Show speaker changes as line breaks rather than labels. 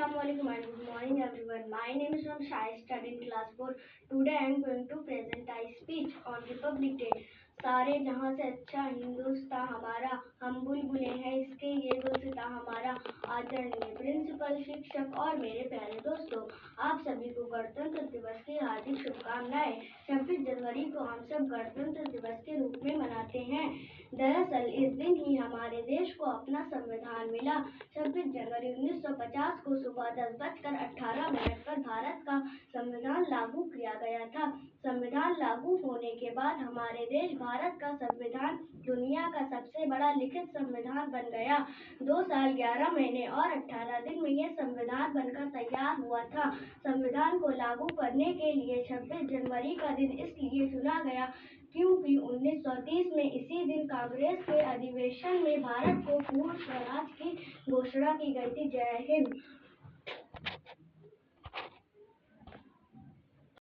Assalamualaikum and good morning everyone. My name is Ram Shai, studying class 4. Today I am going to present a speech on Republic Day. सारे जहां से अच्छा हिंदुस्तान हमारा, हम बुलबुले हैं इसके ये गुलसिता हमारा। आदरणीय प्रिंसिपल, शिक्षक और मेरे प्यारे दोस्तों, आप सभी को गणतंत्र दिवस की हार्दिक शुभकामनाएं। 26 जनवरी को हम सब गणतंत्र दिवस के रूप में मनाते हैं। दरअसल इस दिन ही हमारे देश को अपना संविधान मिला। 26 जनवरी 1950 को सुबह 10:18 पर भारत का संविधान लागू किया गया था। संविधान लागू होने के बाद हमारे देश भारत का संविधान दुनिया का सबसे बड़ा लिखित संविधान बन गया। 2 साल 11 महीने और 18 दिन में यह संविधान बनकर तैयार हुआ था। संविधान को लागू करने के लिए 26 जनवरी का दिन इसलिए चुना गया क्योंकि 1930 में इसी दिन कांग्रेस के अधिवेशन में भारत को पूर्ण स्वराज की घोषणा की गई थी। जय हिंद।